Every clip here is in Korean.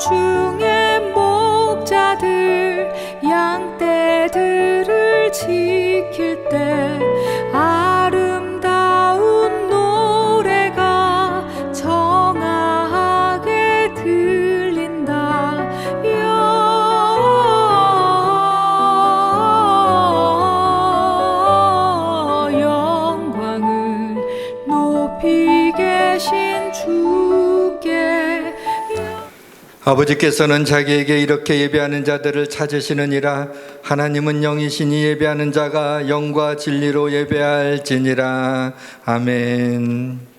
중에 목자들 양떼들을 지킬 때 아름다운 노래가 정아하게 들린다. 영광을 높이 계신 주께. 아버지께서는 자기에게 이렇게 예배하는 자들을 찾으시느니라. 하나님은 영이시니 예배하는 자가 영과 진리로 예배할지니라. 아멘.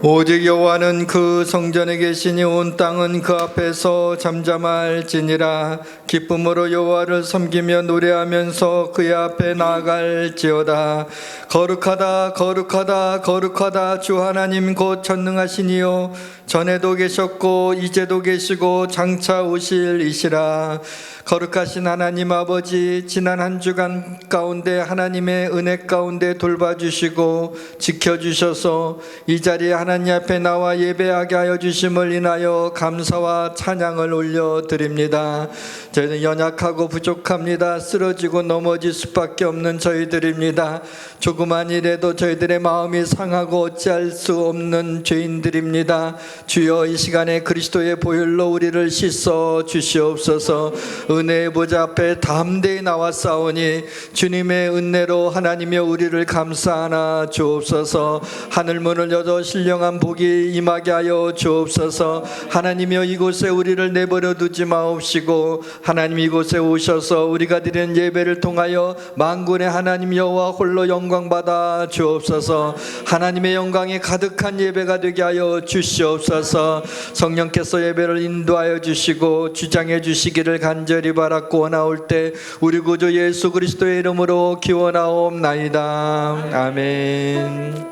오직 여호와는 그 성전에 계시니 온 땅은 그 앞에서 잠잠할지니라. 기쁨으로 여호와를 섬기며 노래하면서 그의 앞에 나아갈지어다. 거룩하다 거룩하다 거룩하다 주 하나님 곧 전능하시니요 전에도 계셨고 이제도 계시고 장차 오실 이시라. 거룩하신 하나님 아버지, 지난 한 주간 가운데 하나님의 은혜 가운데 돌봐주시고 지켜주셔서 이 자리에 하나님 앞에 나와 예배하게 하여 주심을 인하여 감사와 찬양을 올려드립니다. 저희는 연약하고 부족합니다. 쓰러지고 넘어질 수밖에 없는 저희들입니다. 조그만 일에도 저희들의 마음이 상하고 어찌할 수 없는 죄인들입니다. 주여, 이 시간에 그리스도의 보혈로 우리를 씻어 주시옵소서. 은혜의 보좌 앞에 담대히 나왔사오니 주님의 은혜로 하나님여 우리를 감싸나 주옵소서. 하늘문을 열어 신령한 복이 임하게 하여 주옵소서. 하나님여 이곳에 우리를 내버려 두지 마옵시고 하나님 이곳에 오셔서 우리가 드리는 예배를 통하여 만군의 하나님 여호와 홀로 영광 받아 주옵소서. 하나님의 영광이 가득한 예배가 되게 하여 주시옵소서. 성령께서 예배를 인도하여 주시고 주장해 주시기를 간절히 바랐고 나올 때 우리 구주 예수 그리스도의 이름으로 기원하옵나이다. 아멘.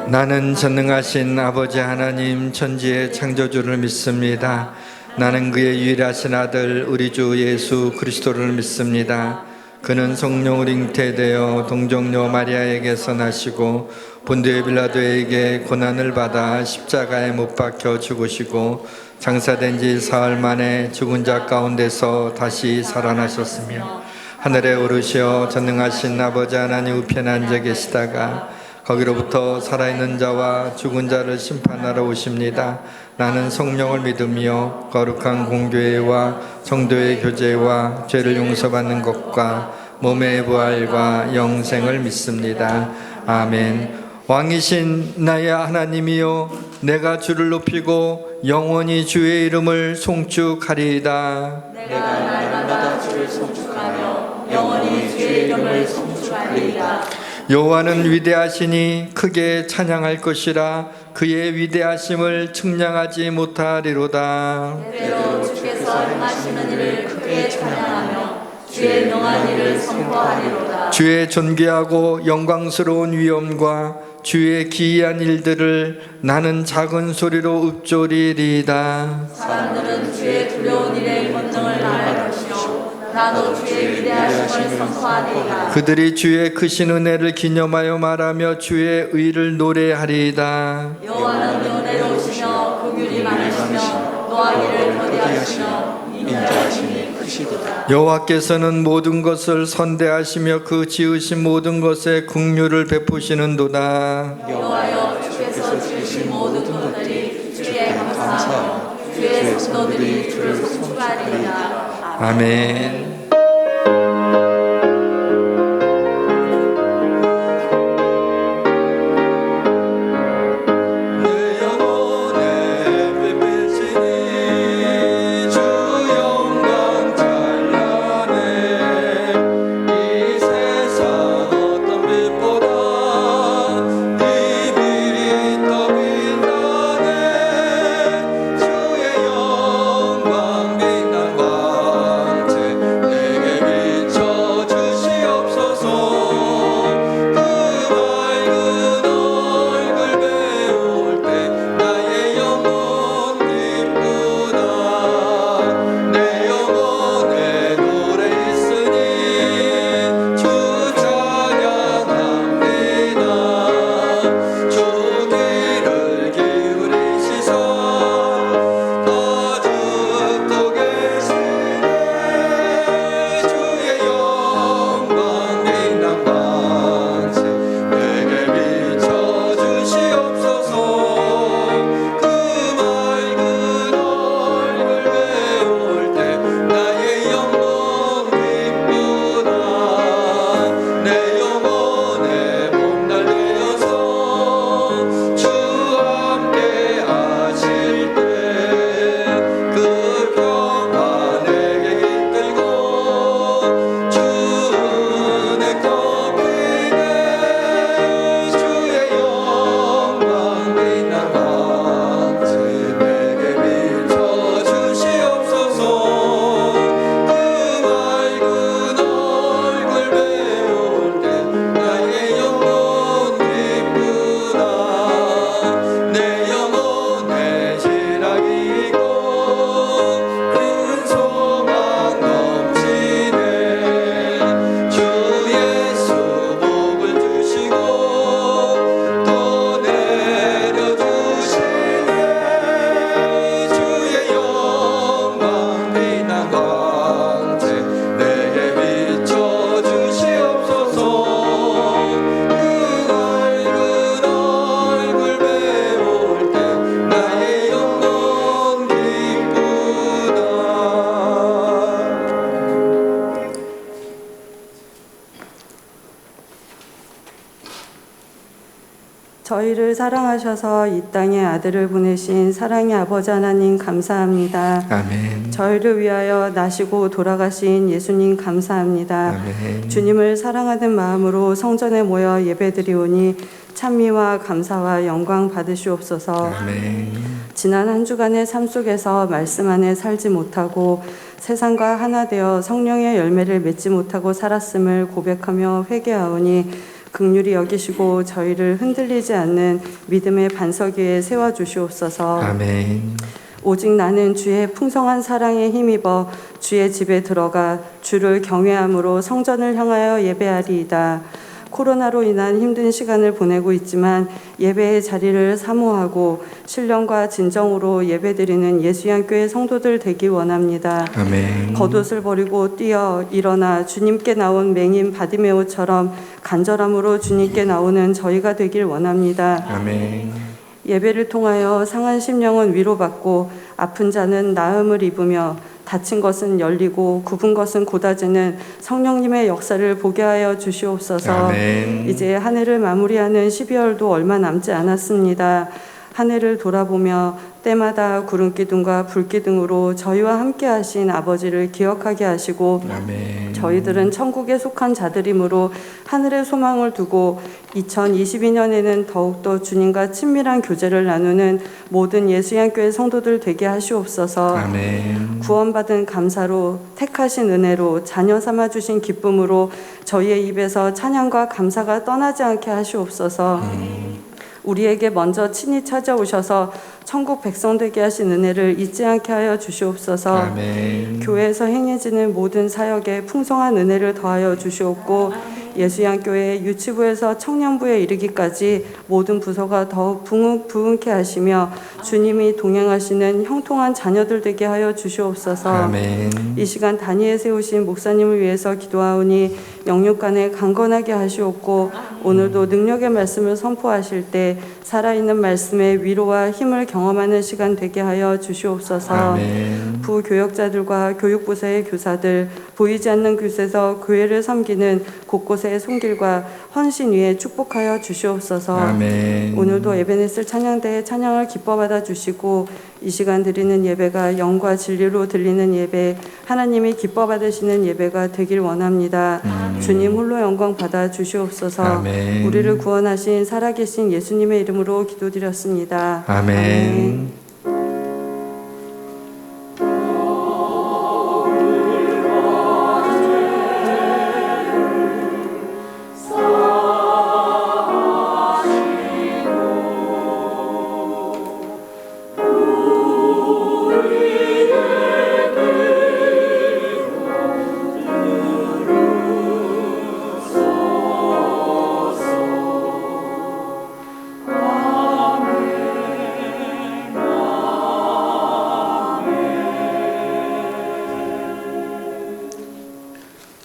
나는 전능하신 아버지 하나님 천지의 창조주를 믿습니다. 나는 그의 유일하신 아들 우리 주 예수 그리스도를 믿습니다. 그는 성령으로 잉태되어 동정녀 마리아에게서 나시고 본디오 빌라도에게 고난을 받아 십자가에 못 박혀 죽으시고 장사된 지 사흘 만에 죽은 자 가운데서 다시 살아나셨으며 하늘에 오르시어 전능하신 아버지 하나님 우편에 앉아 계시다가 거기로부터 살아있는 자와 죽은 자를 심판하러 오십니다. 나는 성령을 믿으며 거룩한 공교회와 성도의 교제와 죄를 용서받는 것과 몸의 부활과 영생을 믿습니다. 아멘. 왕이신 나의 하나님이여, 내가 주를 높이고 영원히 주의 이름을 송축하리이다. 내가 날마다 주를 송축하며 영원히 주의 이름을 송축하리이다. 여호와는 위대하시니 크게 찬양할 것이라. 그의 위대하심을 측량하지 못하리로다. 때로 주께서 행하시는 일을 크게 찬양하며 주의 명한 일을 선포하리로다. 주의 존귀하고 영광스러운 위엄과 주의 기이한 일들을 나는 작은 소리로 읊조리리이다. 사람들은 주의 두려운 일의 권능을 말할 것이요 나도 주의 위대하심을 선포하리이다. 그들이 주의 크신 은혜를 기념하여 말하며 주의 의를 노래하리이다. 여호와는 은혜로우시며 긍휼이 많으시며 노하기를 거디하시며 인자하심이 크시도다. 여호와께서는 모든 것을 선대하시며 그 지으신 모든 것에 긍휼을 베푸시는도다. 여호와여 주께서 지으신 모든 것들이 주께 감사하며 주의 성도들이 주를 송축하리이다. 아멘. 저희를 사랑하셔서 이 땅에 아들을 보내신 사랑의 아버지 하나님 감사합니다. 아멘. 저희를 위하여 나시고 돌아가신 예수님 감사합니다. 아멘. 주님을 사랑하는 마음으로 성전에 모여 예배드리오니 찬미와 감사와 영광 받으시옵소서. 아멘. 지난 한 주간의 삶 속에서 말씀 안에 살지 못하고 세상과 하나 되어 성령의 열매를 맺지 못하고 살았음을 고백하며 회개하오니 긍휼히 여기시고 저희를 흔들리지 않는 믿음의 반석 위에 세워주시옵소서. 아멘. 오직 나는 주의 풍성한 사랑에 힘입어 주의 집에 들어가 주를 경외함으로 성전을 향하여 예배하리이다. 코로나로 인한 힘든 시간을 보내고 있지만 예배의 자리를 사모하고 신령과 진정으로 예배드리는 예수양교회 성도들 되기 원합니다. 아멘. 겉옷을 버리고 뛰어 일어나 주님께 나온 맹인 바디메오처럼 간절함으로 주님께 나오는 저희가 되길 원합니다. 아멘. 예배를 통하여 상한 심령은 위로받고 아픈 자는 나음을 입으며 다친 것은 열리고 굽은 것은 곧아지는 성령님의 역사를 보게 하여 주시옵소서. 아멘. 이제 한 해를 마무리하는 12월도 얼마 남지 않았습니다. 한 해를 돌아보며 때마다 구름기둥과 불기둥으로 저희와 함께 하신 아버지를 기억하게 하시고 아멘. 저희들은 천국에 속한 자들이므로 하늘의 소망을 두고 2022년에는 더욱더 주님과 친밀한 교제를 나누는 모든 예수양교회 성도들 되게 하시옵소서. 아멘. 구원받은 감사로 택하신 은혜로 자녀 삼아 주신 기쁨으로 저희의 입에서 찬양과 감사가 떠나지 않게 하시옵소서. 우리에게 먼저 친히 찾아오셔서 천국 백성 되게 하신 은혜를 잊지 않게 하여 주시옵소서. 아멘. 교회에서 행해지는 모든 사역에 풍성한 은혜를 더하여 주시옵고 예수양교회 유치부에서 청년부에 이르기까지 모든 부서가 더욱 부흥케 하시며 주님이 동행하시는 형통한 자녀들 되게 하여 주시옵소서. 아멘. 이 시간 단위에 세우신 목사님을 위해서 기도하오니 영육간에 강건하게 하시옵고 오늘도 능력의 말씀을 선포하실 때 살아있는 말씀의 위로와 힘을 경험하는 시간 되게 하여 주시옵소서. 아멘. 부교역자들과 교육부서의 교사들, 보이지 않는 곳에서 교회를 섬기는 곳곳의 손길과 헌신 위에 축복하여 주시옵소서. 아멘. 오늘도 에베네셀 찬양대의 찬양을 기뻐 받아 주시고 이 시간 드리는 예배가 영과 진리로 들리는 예배, 하나님이 기뻐 받으시는 예배가 되길 원합니다. 주님 홀로 영광 받아 주시옵소서. 아멘. 우리를 구원하신 살아계신 예수님의 이름으로 기도드렸습니다. 아멘.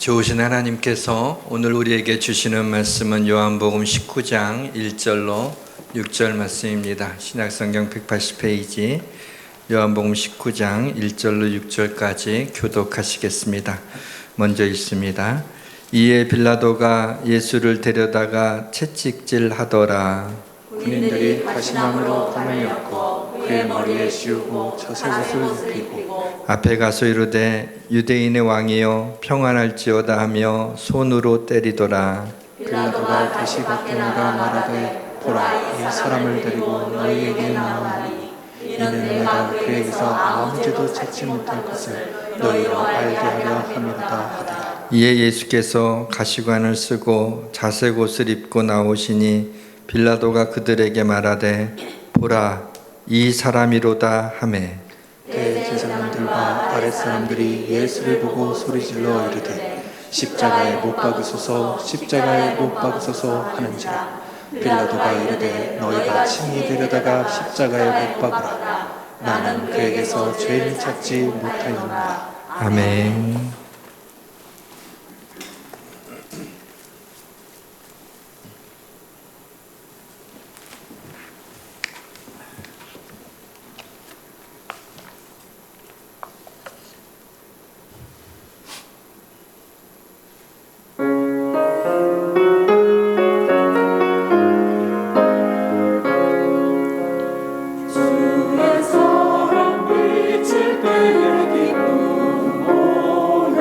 좋으신 하나님께서 오늘 우리에게 주시는 말씀은 요한복음 19장 1절로 6절 말씀입니다. 신약성경 180페이지 요한복음 19장 1절로 6절까지 교독하시겠습니다. 먼저 읽습니다. 이에 빌라도가 예수를 데려다가 채찍질하더라. 군인들이 가시나무로 담을 엮고 그의 머리에 씌우고 젖옷을 입히고 앞에 가서 이르되 유대인의 왕이여 평안할지어다 하며 손으로 때리더라. 빌라도가 다시 밖에 나가 말하되 보라 이 사람을 데리고 너희에게 나오나니 이는 내가 그에게서 아무 죄도 찾지 못할 것을 너희로 알게 하려 함이로다 하더라. 이에 예수께서 가시관을 쓰고 자색 옷을 입고 나오시니 빌라도가 그들에게 말하되 보라 이 사람이로다 하매 대제사장들과 아랫사람들이 예수를 보고 소리질러 이르되 십자가에 못 박으소서 십자가에 못 박으소서 하는지라. 빌라도가 이르되 너희가 친히 데려다가 십자가에 못 박으라. 나는 그에게서 죄를 찾지 못하였노라. 아멘. 주의 사랑 빛을 때에 기쁨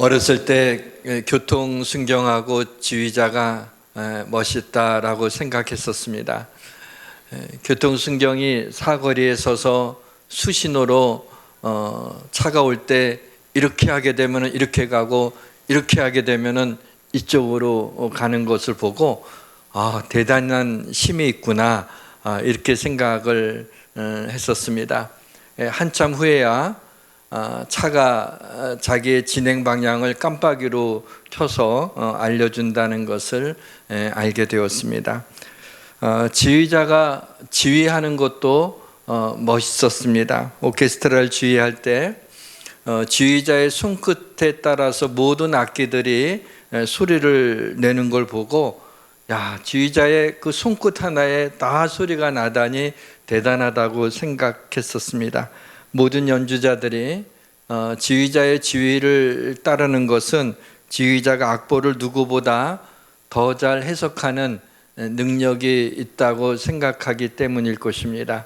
어렸을 때 교통 순경하고 지휘자가 멋있다라고 생각했었습니다. 교통 순경이 사거리에 서서 수신호로 차가 올 때 이렇게 하게 되면 이렇게 가고 이렇게 하게 되면 이쪽으로 가는 것을 보고 대단한 힘이 있구나 이렇게 생각을 했었습니다. 한참 후에야 차가 자기의 진행 방향을 깜빡이로 켜서 알려준다는 것을 알게 되었습니다. 지휘자가 지휘하는 것도 멋있었습니다. 오케스트라를 지휘할 때 지휘자의 손끝에 따라서 모든 악기들이 소리를 내는 걸 보고 지휘자의 그 손끝 하나에 다 소리가 나다니 대단하다고 생각했었습니다. 모든 연주자들이 지휘자의 지휘를 따르는 것은 지휘자가 악보를 누구보다 더 잘 해석하는 능력이 있다고 생각하기 때문일 것입니다.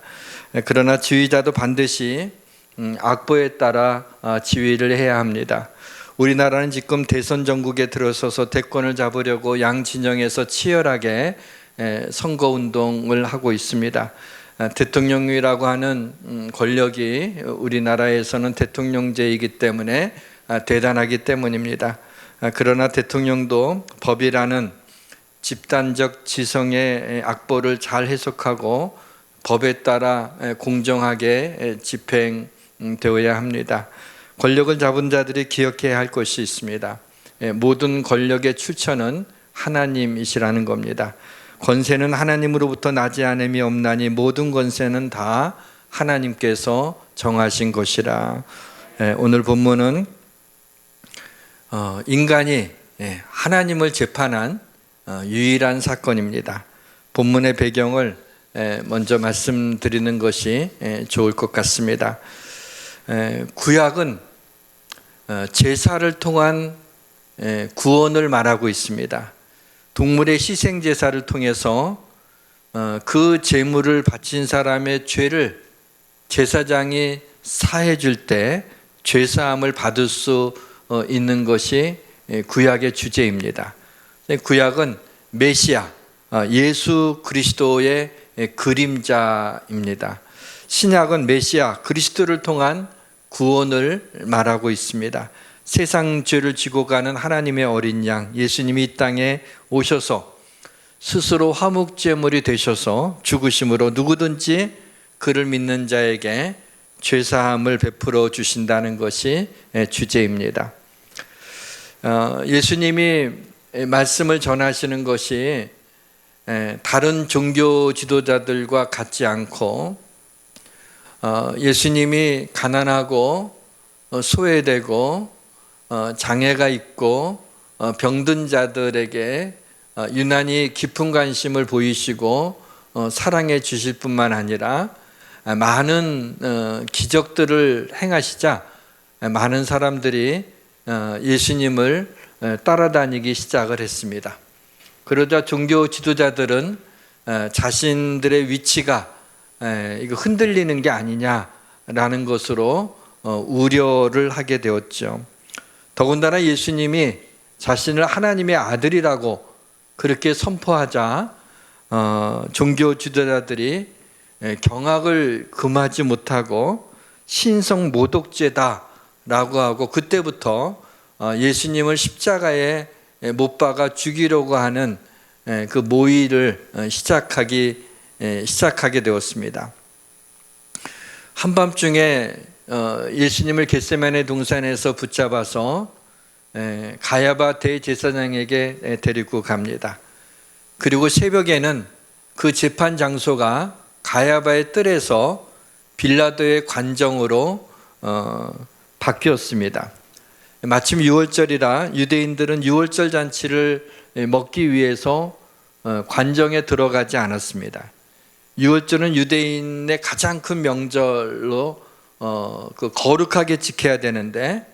그러나 지휘자도 반드시 악보에 따라 지휘를 해야 합니다. 우리나라는 지금 대선 전국에 들어서서 대권을 잡으려고 양 진영에서 치열하게 선거운동을 하고 있습니다. 대통령이라고 하는 권력이 우리나라에서는 대통령제이기 때문에 대단하기 때문입니다. 그러나 대통령도 법이라는 집단적 지성의 악보를 잘 해석하고 법에 따라 공정하게 집행되어야 합니다. 권력을 잡은 자들이 기억해야 할 것이 있습니다. 모든 권력의 출처는 하나님이시라는 겁니다. 권세는 하나님으로부터 나지 않음이 없나니 모든 권세는 다 하나님께서 정하신 것이라. 오늘 본문은 인간이 하나님을 재판한 유일한 사건입니다. 본문의 배경을 먼저 말씀드리는 것이 좋을 것 같습니다. 구약은 제사를 통한 구원을 말하고 있습니다. 동물의 희생 제사를 통해서 그 제물을 바친 사람의 죄를 제사장이 사해 줄 때 죄사함을 받을 수 있는 것이 구약의 주제입니다. 구약은 메시아, 예수 그리스도의 그림자입니다. 신약은 메시아, 그리스도를 통한 구원을 말하고 있습니다. 세상 죄를 지고 가는 하나님의 어린 양 예수님이 이 땅에 오셔서 스스로 화목제물이 되셔서 죽으심으로 누구든지 그를 믿는 자에게 죄사함을 베풀어 주신다는 것이 주제입니다. 예수님이 말씀을 전하시는 것이 다른 종교 지도자들과 같지 않고 예수님이 가난하고 소외되고 장애가 있고 병든 자들에게 유난히 깊은 관심을 보이시고 사랑해 주실 뿐만 아니라 많은 기적들을 행하시자 많은 사람들이 예수님을 따라다니기 시작을 했습니다. 그러자 종교 지도자들은 자신들의 위치가 이거 흔들리는 게 아니냐라는 것으로 우려를 하게 되었죠. 더군다나 예수님이 자신을 하나님의 아들이라고 그렇게 선포하자 종교 지도자들이 경악을 금하지 못하고 신성 모독죄다라고 하고 그때부터 예수님을 십자가에 못 박아 죽이려고 하는 그 모의를 시작하게 되었습니다. 한밤중에 예수님을 겟세마네 동산에서 붙잡아서 가야바 대제사장에게 데리고 갑니다. 그리고 새벽에는 그 재판 장소가 가야바의 뜰에서 빌라도의 관정으로 바뀌었습니다. 마침 6월절이라 유대인들은 6월절 잔치를 먹기 위해서 관정에 들어가지 않았습니다. 6월절은 유대인의 가장 큰 명절로 거룩하게 지켜야 되는데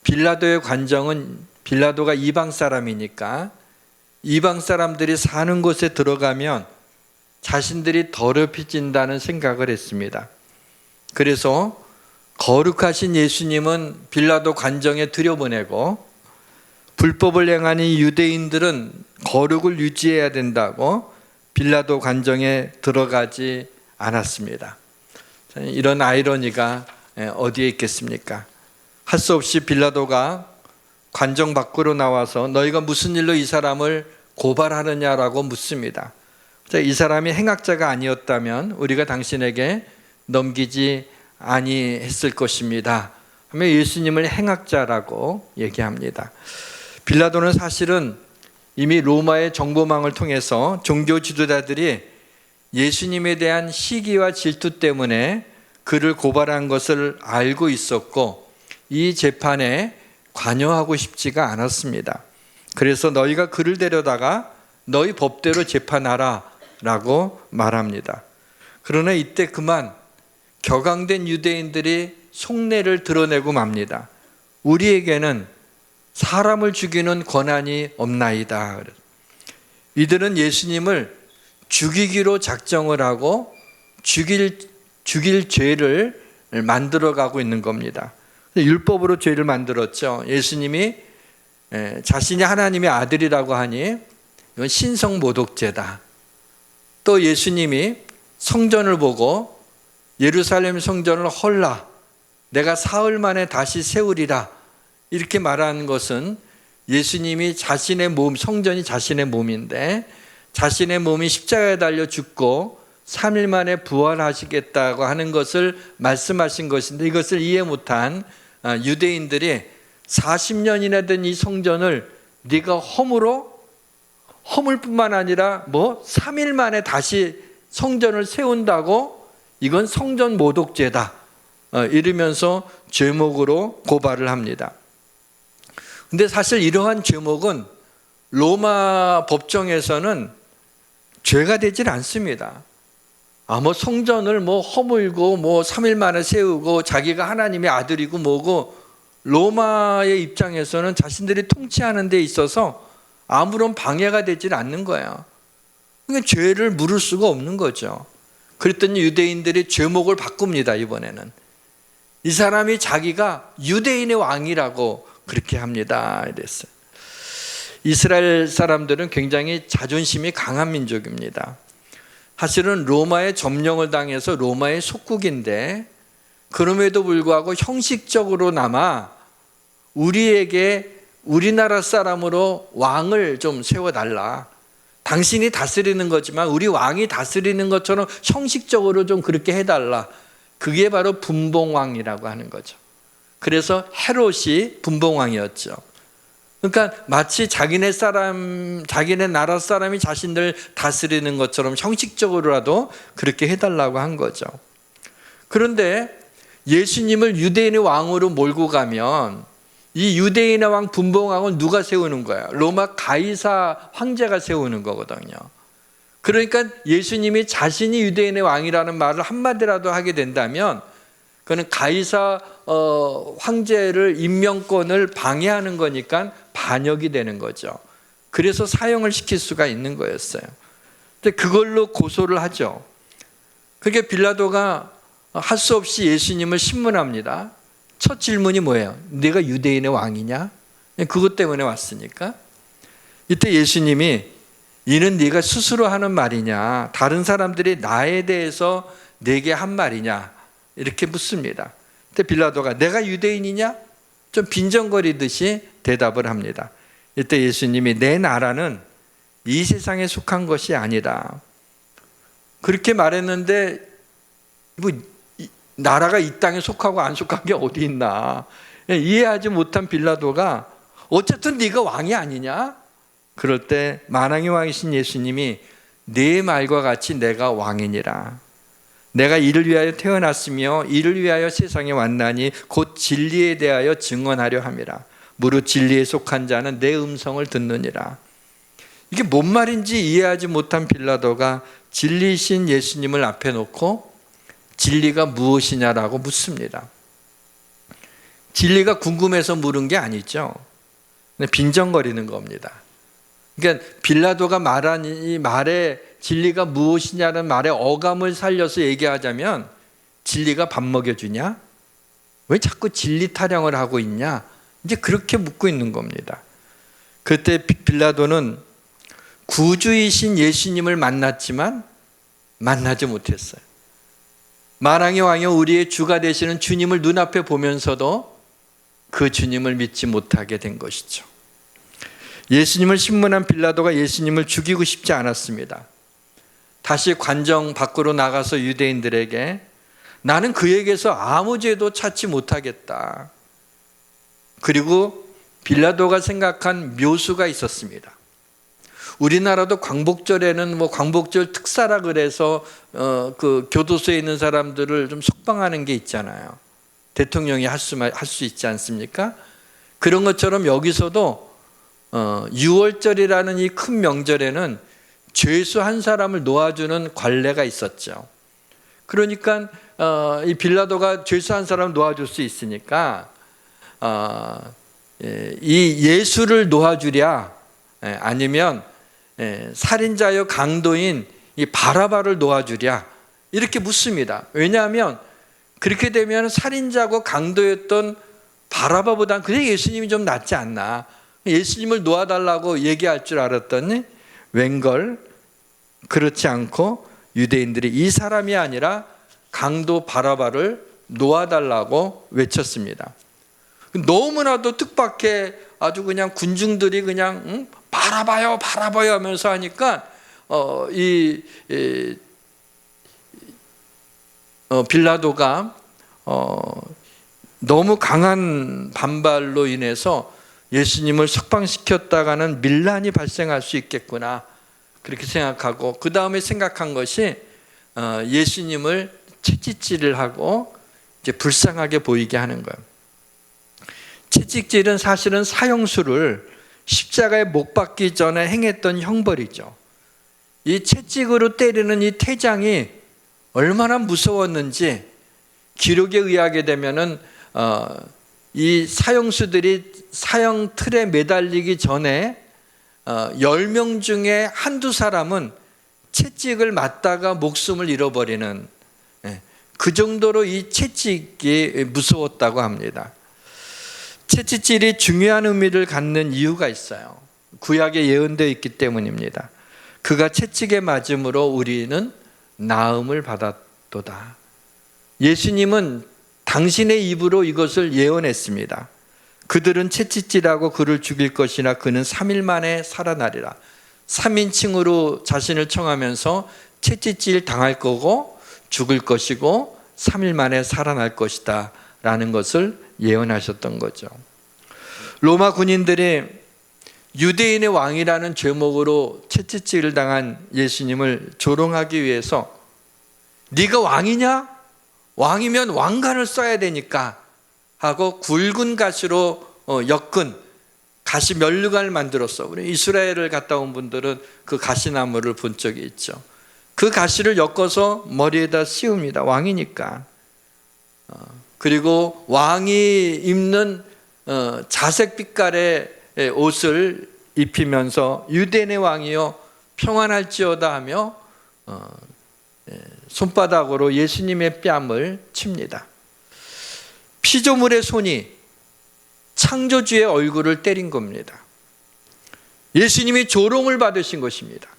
빌라도의 관정은 빌라도가 이방 사람이니까 이방 사람들이 사는 곳에 들어가면 자신들이 더럽혀진다는 생각을 했습니다. 그래서 거룩하신 예수님은 빌라도 관정에 들여보내고 불법을 행하는 유대인들은 거룩을 유지해야 된다고 빌라도 관정에 들어가지 않았습니다. 이런 아이러니가 어디에 있겠습니까? 할 수 없이 빌라도가 관정 밖으로 나와서 너희가 무슨 일로 이 사람을 고발하느냐라고 묻습니다. 이 사람이 행악자가 아니었다면 우리가 당신에게 넘기지 아니했을 것입니다 하며 예수님을 행악자라고 얘기합니다. 빌라도는 사실은 이미 로마의 정보망을 통해서 종교 지도자들이 예수님에 대한 시기와 질투 때문에 그를 고발한 것을 알고 있었고 이 재판에 관여하고 싶지가 않았습니다. 그래서 너희가 그를 데려다가 너희 법대로 재판하라 라고 말합니다. 그러나 이때 그만 격앙된 유대인들이 속내를 드러내고 맙니다. 우리에게는 사람을 죽이는 권한이 없나이다. 이들은 예수님을 죽이기로 작정을 하고 죽일 죄를 만들어가고 있는 겁니다. 율법으로 죄를 만들었죠. 예수님이 자신이 하나님의 아들이라고 하니 이건 신성모독죄다. 또 예수님이 성전을 보고 예루살렘 성전을 헐라 내가 사흘 만에 다시 세우리라 이렇게 말하는 것은 예수님이 자신의 몸, 성전이 자신의 몸인데 자신의 몸이 십자가에 달려 죽고 3일 만에 부활하시겠다고 하는 것을 말씀하신 것인데 이것을 이해 못한 유대인들이 40년이나 된 이 성전을 네가 허물 뿐만 아니라 3일 만에 다시 성전을 세운다고 이건 성전 모독죄다 이러면서 죄목으로 고발을 합니다. 근데 사실 이러한 죄목은 로마 법정에서는 죄가 되질 않습니다. 성전을 허물고 3일 만에 세우고 자기가 하나님의 아들이고 뭐고 로마의 입장에서는 자신들이 통치하는 데 있어서 아무런 방해가 되질 않는 거예요. 그러니까 죄를 물을 수가 없는 거죠. 그랬더니 유대인들이 죄목을 바꿉니다. 이번에는 이 사람이 자기가 유대인의 왕이라고 그렇게 합니다. 이랬어요. 이스라엘 사람들은 굉장히 자존심이 강한 민족입니다. 사실은 로마의 점령을 당해서 로마의 속국인데 그럼에도 불구하고 형식적으로나마 우리에게 우리나라 사람으로 왕을 좀 세워달라. 당신이 다스리는 거지만 우리 왕이 다스리는 것처럼 형식적으로 좀 그렇게 해달라. 그게 바로 분봉왕이라고 하는 거죠. 그래서 헤롯이 분봉왕이었죠. 그러니까 마치 자기네 나라 사람이 자신들 다스리는 것처럼 형식적으로라도 그렇게 해달라고 한 거죠. 그런데 예수님을 유대인의 왕으로 몰고 가면 이 유대인의 왕 분봉왕은 누가 세우는 거야? 로마 가이사 황제가 세우는 거거든요. 그러니까 예수님이 자신이 유대인의 왕이라는 말을 한마디라도 하게 된다면 그는 가이사 황제를 임명권을 방해하는 거니까 반역이 되는 거죠. 그래서 사형을 시킬 수가 있는 거였어요. 근데 그걸로 고소를 하죠. 그게 빌라도가 할 수 없이 예수님을 신문합니다. 첫 질문이 뭐예요? 네가 유대인의 왕이냐? 그것 때문에 왔으니까. 이때 예수님이 이는 네가 스스로 하는 말이냐? 다른 사람들이 나에 대해서 내게 한 말이냐? 이렇게 묻습니다. 그때 빌라도가 내가 유대인이냐? 좀 빈정거리듯이 대답을 합니다. 이때 예수님이 내 나라는 이 세상에 속한 것이 아니다. 그렇게 말했는데 나라가 이 땅에 속하고 안 속한 게 어디 있나. 이해하지 못한 빌라도가 어쨌든 네가 왕이 아니냐? 그럴 때 만왕의 왕이신 예수님이 네 말과 같이 내가 왕이니라. 내가 이를 위하여 태어났으며 이를 위하여 세상에 왔나니 곧 진리에 대하여 증언하려 함이라. 무릇 진리에 속한 자는 내 음성을 듣느니라. 이게 뭔 말인지 이해하지 못한 빌라도가 진리이신 예수님을 앞에 놓고 진리가 무엇이냐라고 묻습니다. 진리가 궁금해서 물은 게 아니죠. 빈정거리는 겁니다. 그러니까 빌라도가 말한 이 말에 진리가 무엇이냐는 말에 어감을 살려서 얘기하자면 진리가 밥 먹여주냐? 왜 자꾸 진리 타령을 하고 있냐? 이제 그렇게 묻고 있는 겁니다. 그때 빌라도는 구주이신 예수님을 만났지만 만나지 못했어요. 만왕의 왕이여 우리의 주가 되시는 주님을 눈앞에 보면서도 그 주님을 믿지 못하게 된 것이죠. 예수님을 신문한 빌라도가 예수님을 죽이고 싶지 않았습니다. 다시 관정 밖으로 나가서 유대인들에게 나는 그에게서 아무 죄도 찾지 못하겠다. 그리고 빌라도가 생각한 묘수가 있었습니다. 우리나라도 광복절에는 광복절 특사라 그래서 그 교도소에 있는 사람들을 좀 석방하는 게 있잖아요. 대통령이 할 수 있지 않습니까? 그런 것처럼 여기서도 6월절이라는 이 큰 명절에는 죄수 한 사람을 놓아주는 관례가 있었죠. 그러니까 이 빌라도가 죄수 한 사람을 놓아줄 수 있으니까 이 예수를 놓아주랴 아니면 살인자여 강도인 이 바라바를 놓아주랴 이렇게 묻습니다. 왜냐하면 그렇게 되면 살인자고 강도였던 바라바보단 그래 예수님이 좀 낫지 않나. 예수님을 놓아달라고 얘기할 줄 알았더니 웬걸 그렇지 않고 유대인들이 이 사람이 아니라 강도 바라바를 놓아달라고 외쳤습니다. 너무나도 뜻밖의 아주 그냥 군중들이 그냥 바라봐요 바라봐요 하면서 하니까 빌라도가 너무 강한 반발로 인해서 예수님을 석방시켰다가는 밀란이 발생할 수 있겠구나 그렇게 생각하고 그 다음에 생각한 것이 예수님을 채찍질을 하고 이제 불쌍하게 보이게 하는 거예요. 채찍질은 사실은 사형수를 십자가에 못 박기 전에 행했던 형벌이죠. 이 채찍으로 때리는 이 태장이 얼마나 무서웠는지 기록에 의하게 되면은 이 사형수들이 사형 틀에 매달리기 전에 10명 중에 한두 사람은 채찍을 맞다가 목숨을 잃어버리는 그 정도로 이 채찍이 무서웠다고 합니다. 채찍질이 중요한 의미를 갖는 이유가 있어요. 구약에 예언되어 있기 때문입니다. 그가 채찍에 맞음으로 우리는 나음을 받았도다. 예수님은 당신의 입으로 이것을 예언했습니다. 그들은 채찍질하고 그를 죽일 것이나 그는 3일 만에 살아나리라. 3인칭으로 자신을 청하면서 채찍질 당할 거고 죽을 것이고 3일 만에 살아날 것이다 라는 것을 예언하셨던 거죠. 로마 군인들이 유대인의 왕이라는 제목으로 채찍질을 당한 예수님을 조롱하기 위해서 네가 왕이냐? 왕이면 왕관을 써야 되니까 하고 굵은 가시로 엮은 가시 면류관을 만들었어. 우리 이스라엘을 갔다 온 분들은 그 가시나무를 본 적이 있죠. 그 가시를 엮어서 머리에다 씌웁니다. 왕이니까. 그리고 왕이 입는 자색 빛깔의 옷을 입히면서 유대인의 왕이여 평안할지어다 하며 손바닥으로 예수님의 뺨을 칩니다. 피조물의 손이 창조주의 얼굴을 때린 겁니다. 예수님이 조롱을 받으신 것입니다.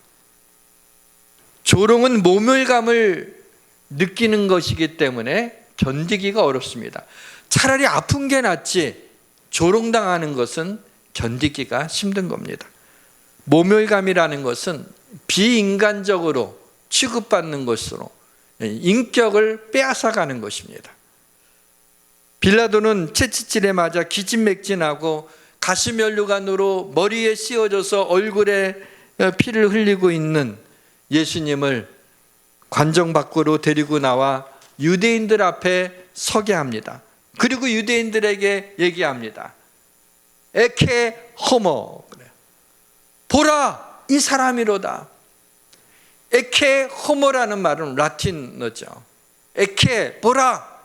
조롱은 모멸감을 느끼는 것이기 때문에 견디기가 어렵습니다. 차라리 아픈 게 낫지 조롱당하는 것은 견디기가 힘든 겁니다. 모멸감이라는 것은 비인간적으로 취급받는 것으로 인격을 빼앗아가는 것입니다. 빌라도는 채찍질에 맞아 기진맥진하고 가시면류관으로 머리에 씌워져서 얼굴에 피를 흘리고 있는 예수님을 관정 밖으로 데리고 나와 유대인들 앞에 서게 합니다. 그리고 유대인들에게 얘기합니다. 에케 호모, 보라 이 사람이로다. 에케 호모라는 말은 라틴어죠. 에케 보라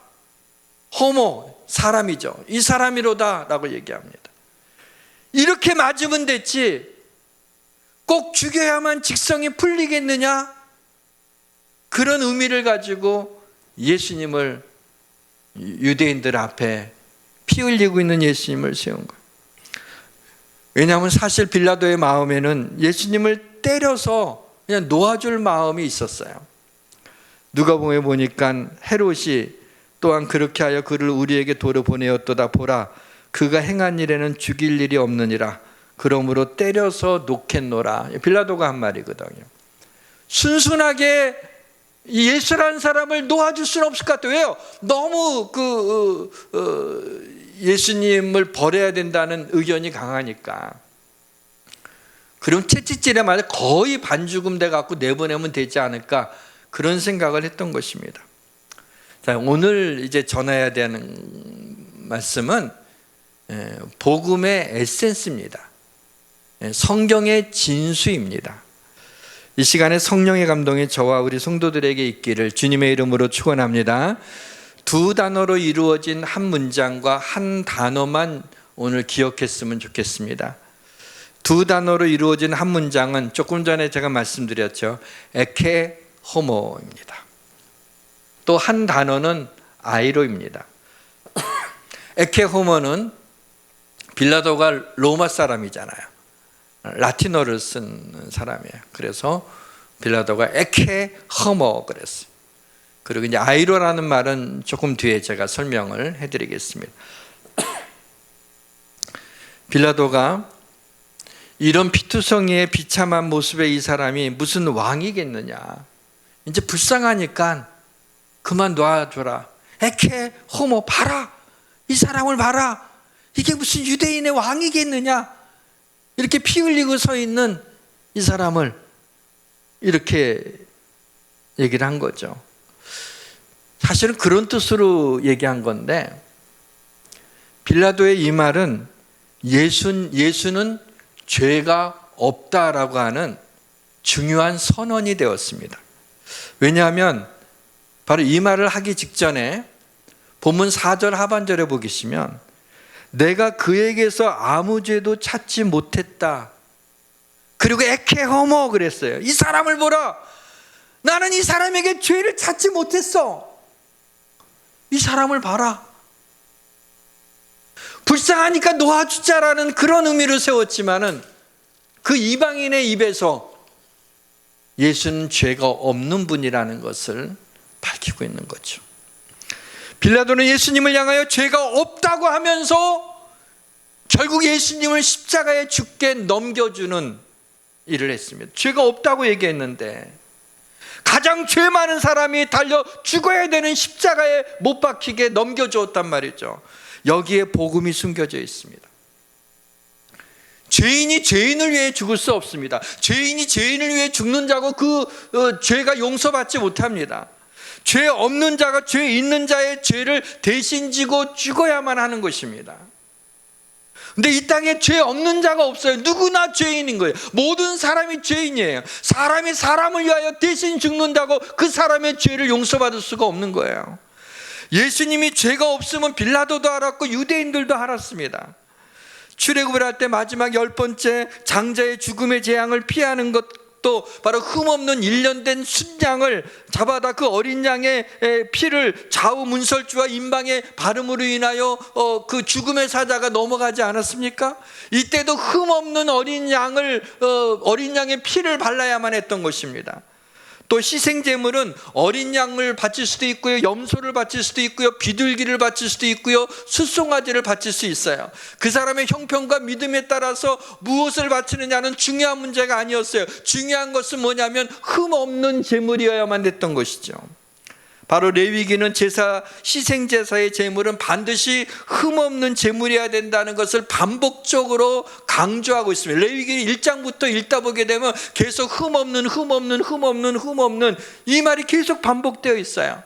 호모 사람이죠. 이 사람이로다 라고 얘기합니다. 이렇게 맞으면 됐지 꼭 죽여야만 직성이 풀리겠느냐? 그런 의미를 가지고 예수님을 유대인들 앞에 피 흘리고 있는 예수님을 세운 거예요. 왜냐하면 사실 빌라도의 마음에는 예수님을 때려서 그냥 놓아줄 마음이 있었어요. 누가복음에 보니까 헤롯이 또한 그렇게 하여 그를 우리에게 도로 보내었도다. 보라, 그가 행한 일에는 죽일 일이 없느니라. 그러므로 때려서 놓겠노라. 빌라도가 한 말이거든요. 순순하게 예수라는 사람을 놓아줄 수는 없을 것 같아요. 왜요? 너무 예수님을 버려야 된다는 의견이 강하니까. 그럼 채찍질에 맞아 거의 반죽음 돼 갖고 내보내면 되지 않을까, 그런 생각을 했던 것입니다. 자, 오늘 이제 전해야 되는 말씀은 복음의 에센스입니다. 성경의 진수입니다. 이 시간에 성령의 감동이 저와 우리 성도들에게 있기를 주님의 이름으로 축원합니다. 두 단어로 이루어진 한 문장과 한 단어만 오늘 기억했으면 좋겠습니다. 두 단어로 이루어진 한 문장은 조금 전에 제가 말씀드렸죠. 에케 호모입니다. 또 한 단어는 아이로입니다. 에케 호모는 빌라도가 로마 사람이잖아요. 라틴어를 쓴 사람이에요. 그래서 빌라도가 에케 호모 그랬어요. 그리고 이제 아이로라는 말은 조금 뒤에 제가 설명을 해드리겠습니다. 빌라도가 이런 피투성이의 비참한 모습의 이 사람이 무슨 왕이겠느냐, 이제 불쌍하니까 그만 놔줘라. 에케 호모, 봐라, 이 사람을 봐라, 이게 무슨 유대인의 왕이겠느냐, 이렇게 피 흘리고 서 있는 이 사람을 이렇게 얘기를 한 거죠. 사실은 그런 뜻으로 얘기한 건데, 빌라도의 이 말은 예수는 죄가 없다라고 하는 중요한 선언이 되었습니다. 왜냐하면 바로 이 말을 하기 직전에 본문 4절 하반절에 보시면 내가 그에게서 아무 죄도 찾지 못했다. 그리고 에케 호모 그랬어요. 이 사람을 보라. 나는 이 사람에게 죄를 찾지 못했어. 이 사람을 봐라. 불쌍하니까 놓아주자라는 그런 의미를 세웠지만은 그 이방인의 입에서 예수는 죄가 없는 분이라는 것을 밝히고 있는 거죠. 빌라도는 예수님을 향하여 죄가 없다고 하면서 결국 예수님을 십자가에 죽게 넘겨주는 일을 했습니다. 죄가 없다고 얘기했는데 가장 죄 많은 사람이 달려 죽어야 되는 십자가에 못 박히게 넘겨주었단 말이죠. 여기에 복음이 숨겨져 있습니다. 죄인이 죄인을 위해 죽을 수 없습니다. 죄인이 죄인을 위해 죽는 자고 그 죄가 용서받지 못합니다. 죄 없는 자가 죄 있는 자의 죄를 대신 지고 죽어야만 하는 것입니다. 근데 이 땅에 죄 없는 자가 없어요. 누구나 죄인인 거예요. 모든 사람이 죄인이에요. 사람이 사람을 위하여 대신 죽는다고 그 사람의 죄를 용서받을 수가 없는 거예요. 예수님이 죄가 없으면 빌라도도 알았고 유대인들도 알았습니다. 출애굽을 할 때 마지막 10번째 장자의 죽음의 재앙을 피하는 것도 바로 흠없는 1년 된 순양을 잡아다 그 어린 양의 피를 좌우 문설주와 임방의 바름으로 인하여 그 죽음의 사자가 넘어가지 않았습니까? 이때도 흠없는 어린 양의 피를 발라야만 했던 것입니다. 또 희생제물은 어린 양을 바칠 수도 있고요, 염소를 바칠 수도 있고요, 비둘기를 바칠 수도 있고요, 숫송아지를 바칠 수 있어요. 그 사람의 형편과 믿음에 따라서 무엇을 바치느냐는 중요한 문제가 아니었어요. 중요한 것은 뭐냐면 흠없는 제물이어야만 됐던 것이죠. 바로 레위기는 희생제사의 제물은 반드시 흠없는 제물이어야 된다는 것을 반복적으로 강조하고 있습니다. 레위기 1장부터 읽다 보게 되면 계속 흠없는 이 말이 계속 반복되어 있어요.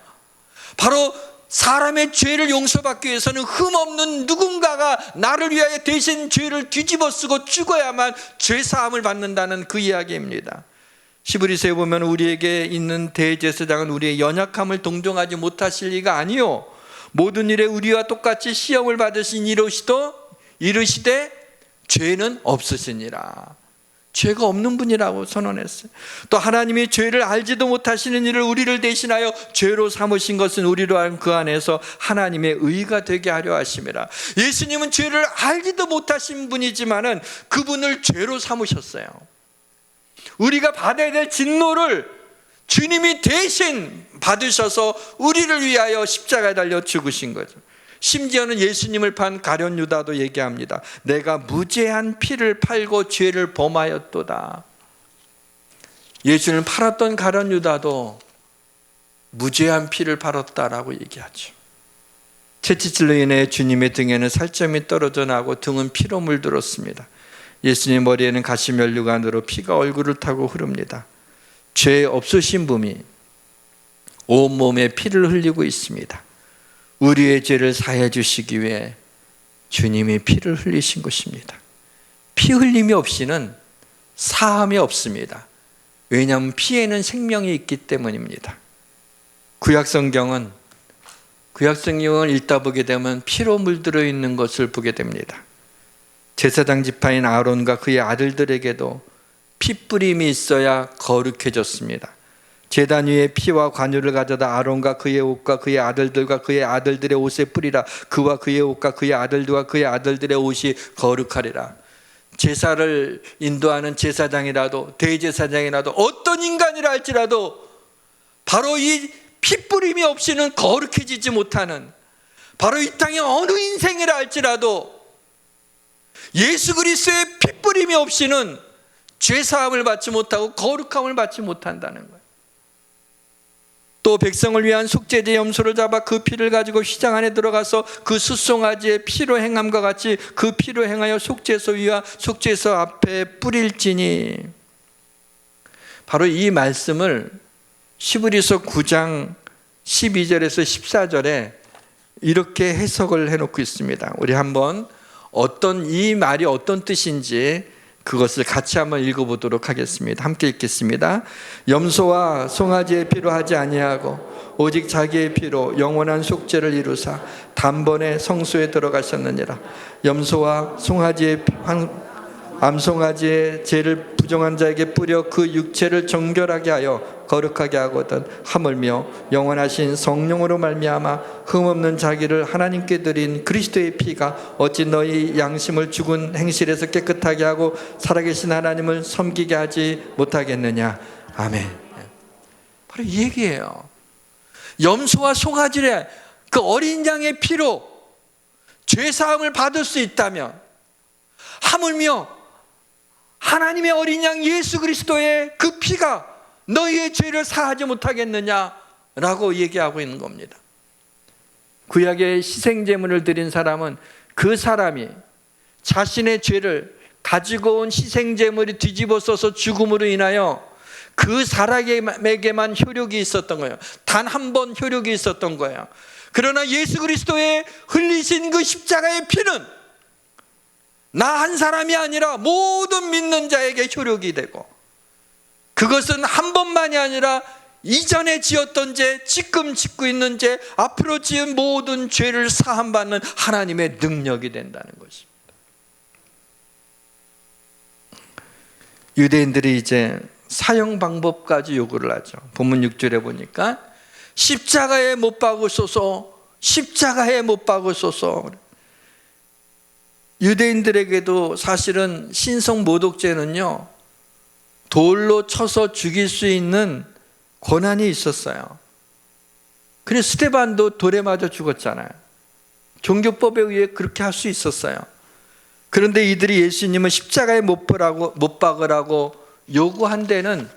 바로 사람의 죄를 용서받기 위해서는 흠없는 누군가가 나를 위하여 대신 죄를 뒤집어 쓰고 죽어야만 죄사함을 받는다는 그 이야기입니다. 히브리서에 보면 우리에게 있는 대제사장은 우리의 연약함을 동정하지 못하실 리가 아니요 모든 일에 우리와 똑같이 시험을 받으신 이르시되 죄는 없으시니라. 죄가 없는 분이라고 선언했어요. 또 하나님이 죄를 알지도 못하시는 이를 우리를 대신하여 죄로 삼으신 것은 우리로 그 안에서 하나님의 의가 되게 하려 하심이라. 예수님은 죄를 알지도 못하신 분이지만은 그분을 죄로 삼으셨어요. 우리가 받아야 될 진노를 주님이 대신 받으셔서 우리를 위하여 십자가에 달려 죽으신 거죠. 심지어는 예수님을 판 가룟 유다도 얘기합니다. 내가 무죄한 피를 팔고 죄를 범하였도다. 예수님을 팔았던 가룟 유다도 무죄한 피를 팔았다라고 얘기하죠. 채찍질로 인해 주님의 등에는 살점이 떨어져 나고 등은 피로 물들었습니다. 예수님 머리에는 가시면류관으로 피가 얼굴을 타고 흐릅니다. 죄 없으신 분이 온몸에 피를 흘리고 있습니다. 우리의 죄를 사해 주시기 위해 주님이 피를 흘리신 것입니다. 피 흘림이 없이는 사함이 없습니다. 왜냐하면 피에는 생명이 있기 때문입니다. 구약성경을 읽다 보게 되면 피로 물들어 있는 것을 보게 됩니다. 제사장 지파인 아론과 그의 아들들에게도 피뿌림이 있어야 거룩해졌습니다. 제단 위에 피와 관유를 가져다 아론과 그의 옷과 그의 아들들과 그의 아들들의 옷에 뿌리라. 그와 그의 옷과 그의 아들들과 그의 아들들의 옷이 거룩하리라. 제사를 인도하는 제사장이라도 대제사장이라도 어떤 인간이라 할지라도 바로 이 피뿌림이 없이는 거룩해지지 못하는, 바로 이 땅의 어느 인생이라 할지라도 예수 그리스도의 피뿌림이 없이는 죄사함을 받지 못하고 거룩함을 받지 못한다는 거예요. 또 백성을 위한 속죄제 염소를 잡아 그 피를 가지고 휘장 안에 들어가서 그 숫송아지의 피로 행함과 같이 그 피로 행하여 속죄소 위와 속죄소 앞에 뿌릴지니. 바로 이 말씀을 히브리서 9장 12절에서 14절에 이렇게 해석을 해놓고 있습니다. 우리 한번 이 말이 어떤 뜻인지 그것을 같이 한번 읽어보도록 하겠습니다. 함께 읽겠습니다. 염소와 송아지의 피로 하지 아니하고 오직 자기의 피로 영원한 속죄를 이루사 단번에 성소에 들어가셨느니라. 염소와 송아지의 암송아지의 죄를 부정한 자에게 뿌려 그 육체를 정결하게 하여 거룩하게 하거든 하물며 영원하신 성령으로 말미암아 흠없는 자기를 하나님께 드린 그리스도의 피가 어찌 너희 양심을 죽은 행실에서 깨끗하게 하고 살아계신 하나님을 섬기게 하지 못하겠느냐. 아멘. 바로 이 얘기예요. 염소와 송아지의 그 어린 양의 피로 죄사함을 받을 수 있다면 하물며 하나님의 어린 양 예수 그리스도의 그 피가 너희의 죄를 사하지 못하겠느냐라고 얘기하고 있는 겁니다. 구약의 희생제물을 드린 사람은 그 사람이 자신의 죄를 가지고 온 희생제물이 뒤집어 써서 죽음으로 인하여 그 사람에게만 효력이 있었던 거예요. 단 한 번 효력이 있었던 거예요. 그러나 예수 그리스도의 흘리신 그 십자가의 피는 나 한 사람이 아니라 모든 믿는 자에게 효력이 되고, 그것은 한 번만이 아니라 이전에 지었던 죄, 지금 짓고 있는 죄, 앞으로 지은 모든 죄를 사함받는 하나님의 능력이 된다는 것입니다. 유대인들이 이제 사형 방법까지 요구를 하죠. 본문 6절에 보니까 십자가에 못 박으소서, 십자가에 못 박으소서. 유대인들에게도 사실은 신성 모독죄는요, 돌로 쳐서 죽일 수 있는 권한이 있었어요. 그래서 스데반도 돌에 맞아 죽었잖아요. 종교법에 의해 그렇게 할 수 있었어요. 그런데 이들이 예수님은 십자가에 못 박으라고 요구한 데는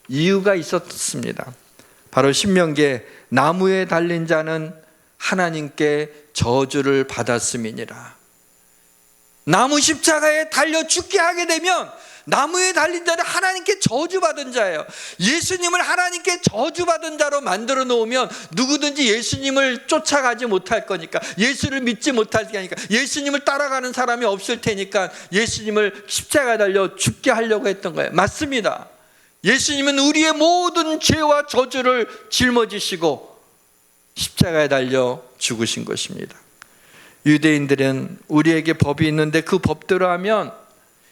이유가 있었습니다. 바로 신명기에 나무에 달린 자는 하나님께 저주를 받았음이니라. 나무 십자가에 달려 죽게 하게 되면 나무에 달린 자는 하나님께 저주받은 자예요. 예수님을 하나님께 저주받은 자로 만들어 놓으면 누구든지 예수님을 쫓아가지 못할 거니까, 예수를 믿지 못할 테니까, 예수님을 따라가는 사람이 없을 테니까 예수님을 십자가에 달려 죽게 하려고 했던 거예요. 맞습니다. 예수님은 우리의 모든 죄와 저주를 짊어지시고 십자가에 달려 죽으신 것입니다. 유대인들은 우리에게 법이 있는데 그 법대로 하면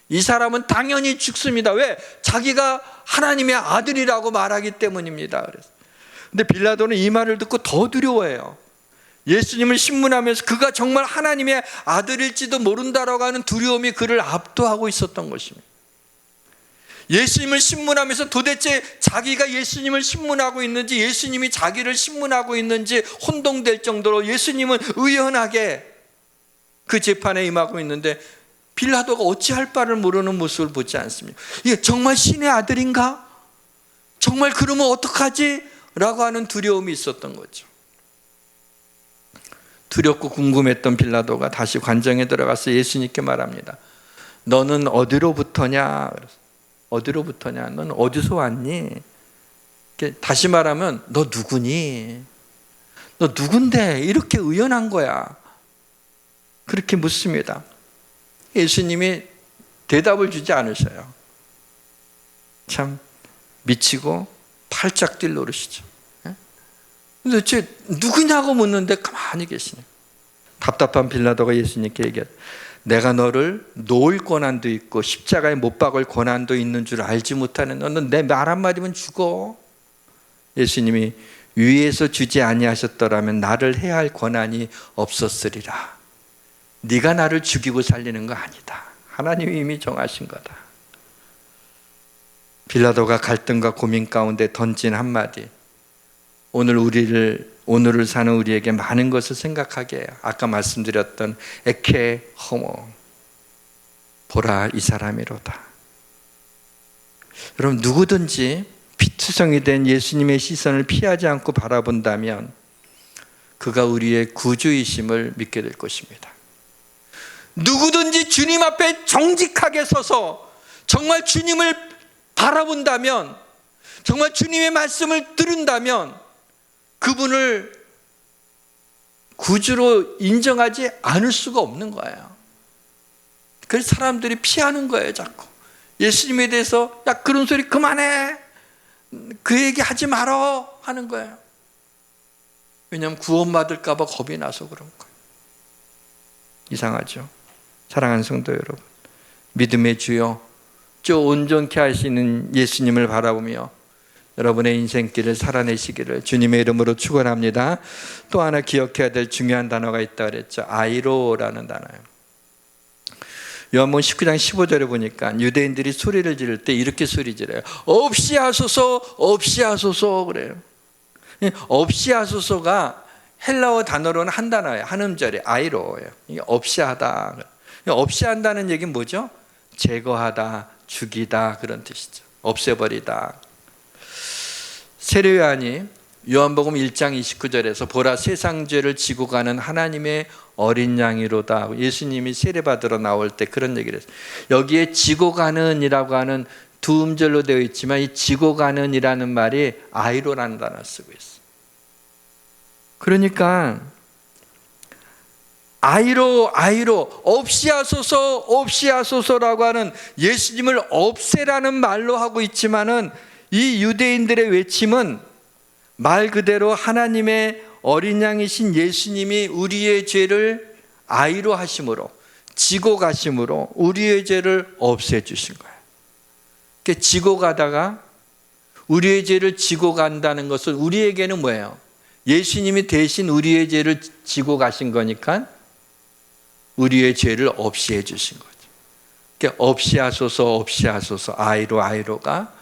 이 사람은 당연히 죽습니다. 왜? 자기가 하나님의 아들이라고 말하기 때문입니다. 근데 빌라도는 이 말을 듣고 더 두려워해요. 예수님을 신문하면서 그가 정말 하나님의 아들일지도 모른다라고 하는 두려움이 그를 압도하고 있었던 것입니다. 예수님을 신문하면서 도대체 자기가 예수님을 신문하고 있는지, 예수님이 자기를 신문하고 있는지 혼동될 정도로 예수님은 의연하게 그 재판에 임하고 있는데 빌라도가 어찌할 바를 모르는 모습을 보지 않습니까? 이게 정말 신의 아들인가? 정말 그러면 어떡하지? 라고 하는 두려움이 있었던 거죠. 두렵고 궁금했던 빌라도가 다시 관정에 들어가서 예수님께 말합니다. 너는 어디로부터냐? 어디로부터냐? 넌 어디서 왔니? 다시 말하면 너 누구니? 너 누군데 이렇게 의연한 거야? 그렇게 묻습니다. 예수님이 대답을 주지 않으셔요. 참 미치고 팔짝 뛸 노릇이죠. 도대체 누구냐고 묻는데 가만히 계시네. 답답한 빌라도가 예수님께 얘기했다. 내가 너를 놓을 권한도 있고 십자가에 못 박을 권한도 있는 줄 알지 못하는 너는 내 말 한마디면 죽어. 예수님이 위에서 주지 아니하셨더라면 나를 해야 할 권한이 없었으리라. 네가 나를 죽이고 살리는 거 아니다. 하나님이 이미 정하신 거다. 빌라도가 갈등과 고민 가운데 던진 한마디, 오늘을 사는 우리에게 많은 것을 생각하게 해요. 아까 말씀드렸던 에케 호모, 보라 이 사람이로다. 여러분, 누구든지 피투성이 된 예수님의 시선을 피하지 않고 바라본다면 그가 우리의 구주이심을 믿게 될 것입니다. 누구든지 주님 앞에 정직하게 서서 정말 주님을 바라본다면, 정말 주님의 말씀을 들은다면 그분을 구주로 인정하지 않을 수가 없는 거예요. 그래서 사람들이 피하는 거예요. 자꾸 예수님에 대해서 야 그런 소리 그만해, 그 얘기 하지 말어 하는 거예요. 왜냐하면 구원받을까 봐 겁이 나서 그런 거예요. 이상하죠? 사랑하는 성도 여러분, 믿음의 주여 저 온전케 하시는 예수님을 바라보며 여러분의 인생길을 살아내시기를 주님의 이름으로 축원합니다. 또 하나 기억해야 될 중요한 단어가 있다 그랬죠. 아이로라는 단어예요. 요한복음 19장 15절에 보니까 유대인들이 소리를 지를 때 이렇게 소리 지르요. 없이 하소서, 없이 하소서 그래요. 없이 하소서가 헬라어 단어로는 한 단어예요. 한 음절에 아이로예요. 이게 없이 하다. 없이 한다는 얘기는 뭐죠? 제거하다, 죽이다 그런 뜻이죠. 없애버리다. 세례요한이 요한복음 1장 29절에서 보라 세상 죄를 지고 가는 하나님의 어린 양이로다. 예수님이 세례받으러 나올 때 그런 얘기를 했어요. 여기에 지고 가는 이라고 하는 두 음절로 되어 있지만 이 지고 가는 이라는 말이 아이로라는 단어를 쓰고 있어요. 그러니까 아이로 없이 하소서, 없이 하소서라고 하는 예수님을 없애라는 말로 하고 있지만은 이 유대인들의 외침은 말 그대로 하나님의 어린 양이신 예수님이 우리의 죄를 아이로 하심으로, 지고 가심으로 우리의 죄를 없애주신 거예요. 그러니까 지고 가다가 우리의 죄를 지고 간다는 것은 우리에게는 뭐예요? 예수님이 대신 우리의 죄를 지고 가신 거니까 우리의 죄를 없이 해주신 거죠. 그러니까 없이 하소서, 없이 하소서, 아이로가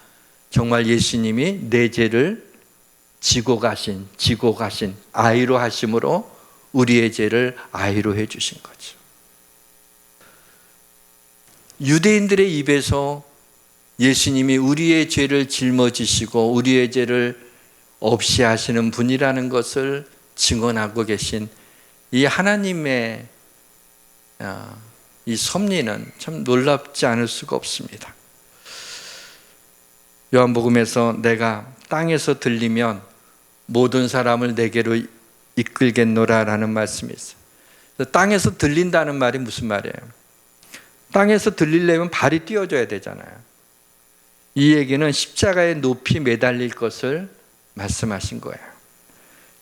정말 예수님이 내 죄를 지고 가신 아이로 하심으로 우리의 죄를 아이로 해주신 거죠. 유대인들의 입에서 예수님이 우리의 죄를 짊어지시고 우리의 죄를 없이 하시는 분이라는 것을 증언하고 계신 이 하나님의 이 섭리는 참 놀랍지 않을 수가 없습니다. 요한복음에서 내가 땅에서 들리면 모든 사람을 내게로 이끌겠노라 라는 말씀이 있어요. 땅에서 들린다는 말이 무슨 말이에요? 땅에서 들리려면 발이 띄어져야 되잖아요. 이 얘기는 십자가에 높이 매달릴 것을 말씀하신 거예요.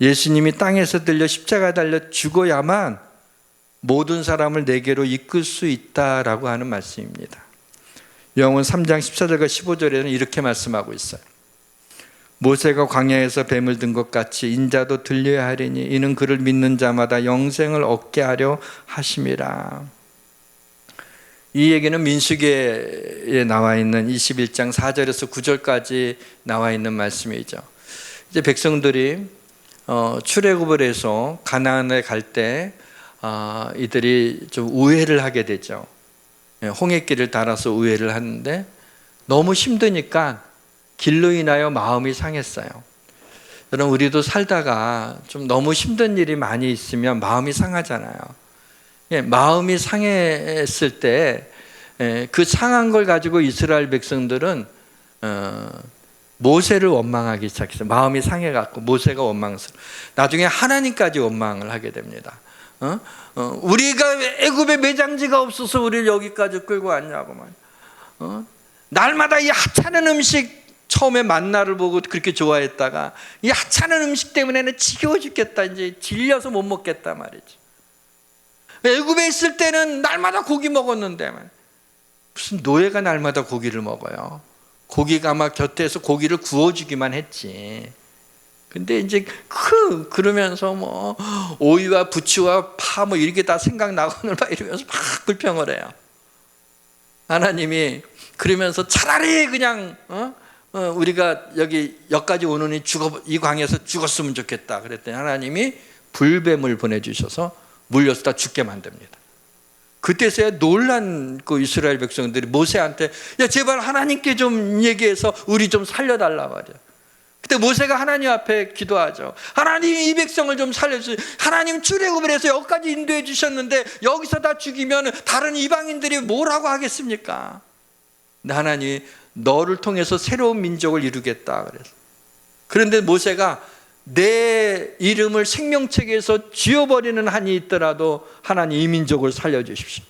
예수님이 땅에서 들려 십자가에 달려 죽어야만 모든 사람을 내게로 이끌 수 있다라고 하는 말씀입니다. 요한복음 3장 14절과 15절에는 이렇게 말씀하고 있어요. 모세가 광야에서 뱀을 든 것 같이 인자도 들려야 하리니 이는 그를 믿는 자마다 영생을 얻게 하려 하심이라. 이 얘기는 민수기에 나와 있는 21장 4절에서 9절까지 나와 있는 말씀이죠. 이제 백성들이 출애굽을 해서 가나안에 갈 때 이들이 좀 우회를 하게 되죠. 홍해길을 따라서 우회를 하는데 너무 힘드니까 길로 인하여 마음이 상했어요. 여러분, 우리도 살다가 좀 너무 힘든 일이 많이 있으면 마음이 상하잖아요. 마음이 상했을 때 그 상한 걸 가지고 이스라엘 백성들은 모세를 원망하기 시작했어요. 마음이 상해갖고 모세가 원망스러워. 나중에 하나님까지 원망을 하게 됩니다. 우리가 애굽에 매장지가 없어서 우리를 여기까지 끌고 왔냐고 말이야. 날마다 이 하찮은 음식, 처음에 만나를 보고 그렇게 좋아했다가 이 하찮은 음식 때문에는 지겨워 죽겠다, 이제 질려서 못 먹겠다 말이죠. 애굽에 있을 때는 날마다 고기 먹었는데 무슨 노예가 날마다 고기를 먹어요? 고기가 막 곁에서 고기를 구워주기만 했지. 근데 이제 그러면서 뭐 오이와 부추와 파 뭐 이렇게 다 생각나고는 막 이러면서 막 불평을 해요. 하나님이 그러면서 차라리 그냥 우리가 여기까지 오느니 이 광야에서 죽었으면 좋겠다 그랬더니 하나님이 불뱀을 보내주셔서 물려서 다 죽게 만듭니다. 그때서야 놀란 그 이스라엘 백성들이 모세한테 야 제발 하나님께 좀 얘기해서 우리 좀 살려달라 말이야. 그때 모세가 하나님 앞에 기도하죠. 하나님 이 백성을 좀 살려주세요. 하나님 출애굽을 해서 여기까지 인도해 주셨는데 여기서 다 죽이면 다른 이방인들이 뭐라고 하겠습니까? 근데 하나님이 너를 통해서 새로운 민족을 이루겠다 그래서. 그런데 모세가 내 이름을 생명책에서 지워버리는 한이 있더라도 하나님 이 민족을 살려주십시오.